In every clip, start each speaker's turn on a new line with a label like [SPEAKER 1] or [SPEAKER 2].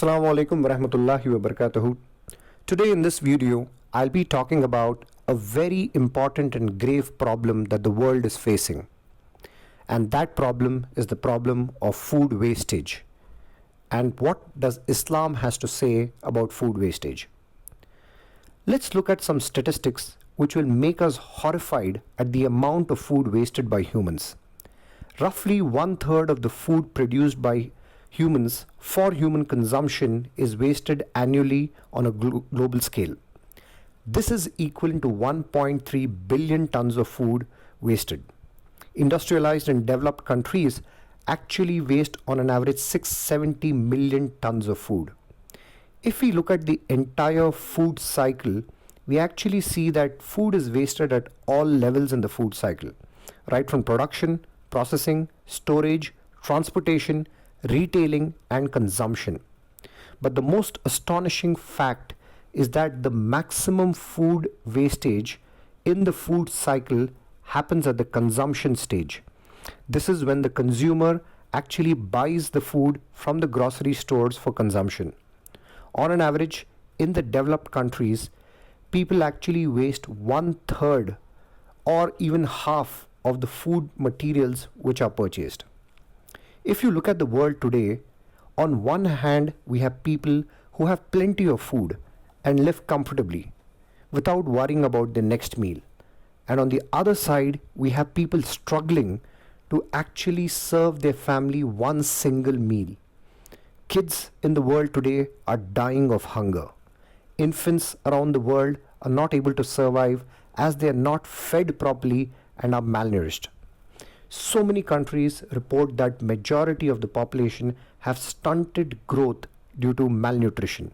[SPEAKER 1] Assalamu alaikum warahmatullahi wabarakatuh. Today in this video, I'll be talking about a very important and grave problem that the world is facing. And that problem is the problem of food wastage. And what does Islam has to say about food wastage? Let's look at some statistics which will make us horrified at the amount of food wasted by humans. Roughly 1/3 of the food produced by humans for human consumption is wasted annually on a global scale. This is equivalent to 1.3 billion tons of food wasted. Industrialized and developed countries actually waste on an average 670 million tons of food. If we look at the entire food cycle, we actually see that food is wasted at all levels in the food cycle, right from production, processing, storage, transportation, retailing and consumption. But the most astonishing fact is that the maximum food wastage in the food cycle happens at the consumption stage. This is when the consumer actually buys the food from the grocery stores for consumption. On an average, in the developed countries, people actually waste 1/3 or even half of the food materials which are purchased. If you look at the world today, on one hand, we have people who have plenty of food and live comfortably without worrying about the next meal. And on the other side, we have people struggling to actually serve their family one single meal. Kids in the world today are dying of hunger. Infants around the world are not able to survive as they are not fed properly and are malnourished. So many countries report that majority of the population have stunted growth due to malnutrition.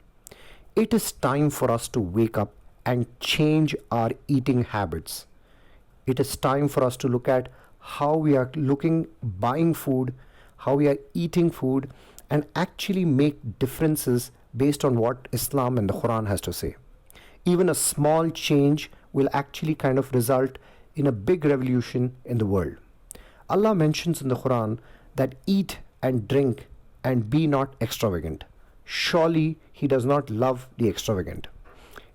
[SPEAKER 1] It is time for us to wake up and change our eating habits. It is time for us to look at how we are buying food, how we are eating food, and actually make differences based on what Islam and the Quran has to say. Even a small change will actually kind of result in a big revolution in the world. Allah mentions in the Quran that eat and drink and be not extravagant. Surely He does not love the extravagant.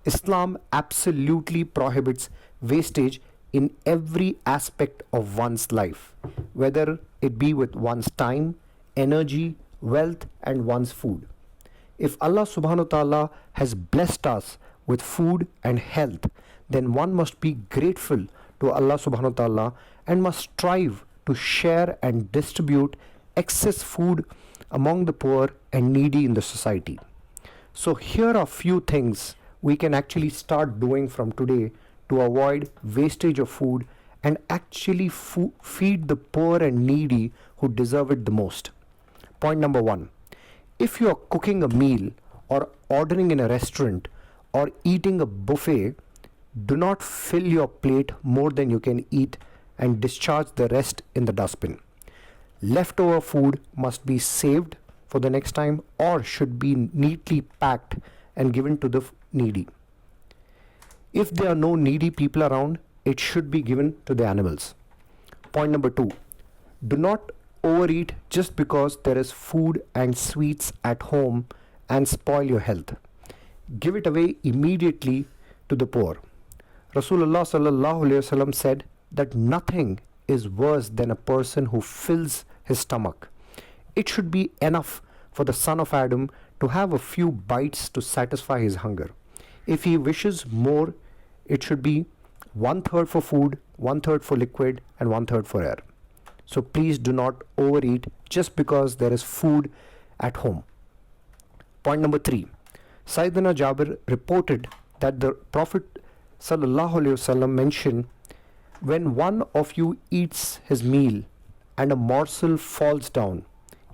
[SPEAKER 1] Islam absolutely prohibits wastage in every aspect of one's life, whether it be with one's time, energy, wealth and one's food. If Allah subhanahu wa ta'ala has blessed us with food and health, then one must be grateful to Allah subhanahu wa ta'ala and must strive to share and distribute excess food among the poor and needy in the society. So here are few things we can actually start doing from today to avoid wastage of food and actually feed the poor and needy who deserve it the most. Point number 1. If you are cooking a meal or ordering in a restaurant or eating a buffet, do not fill your plate more than you can eat and discharge the rest in the dustbin. Leftover food must be saved for the next time or should be neatly packed and given to the needy. If there are no needy people around, it should be given to the animals. Point number 2. Do not overeat just because there is food and sweets at home and spoil your health. Give it away immediately to the poor. Rasulullah sallallahu alaihi wasallam said that nothing is worse than a person who fills his stomach. It should be enough for the son of Adam to have a few bites to satisfy his hunger. If he wishes more, it should be 1/3 for food, 1/3 for liquid and 1/3 for air. So please do not overeat just because there is food at home. Point number 3. Sayyidina Jabir reported that the Prophet sallallahu alaihi wasallam mentioned, when one of you eats his meal and a morsel falls down,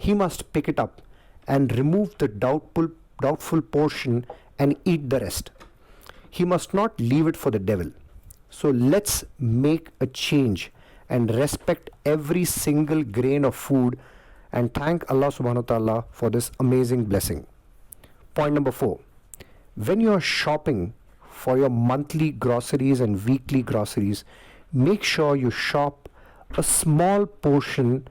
[SPEAKER 1] he must pick it up and remove the doubtful portion and eat the rest. He must not leave it for the devil. So let's make a change and respect every single grain of food and thank Allah subhanahu wa ta'ala for this amazing blessing. Point number 4. When you are shopping for your monthly groceries and weekly groceries, make sure you shop a small portion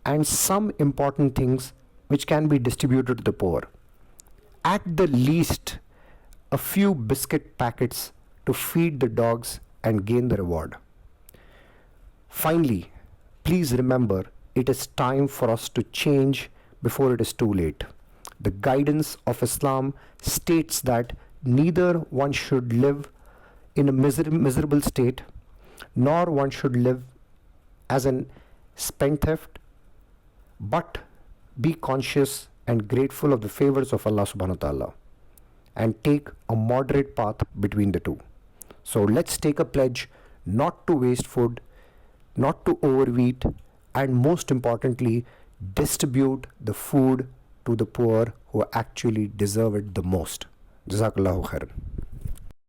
[SPEAKER 1] and some important things which can be distributed to the poor. at the least a few biscuit packets to feed the dogs and gain the reward. Finally, please remember it is time for us to change before it is too late. The guidance of Islam states that neither one should live in a miserable state, nor one should live as an spendthrift, but be conscious and grateful of the favors of Allah subhanahu wa ta'ala and take a moderate path between the two. So let's take a pledge not to waste food, not to overeat, and most importantly, distribute the food to the poor who actually deserve it the most. Jazakallahu khairan.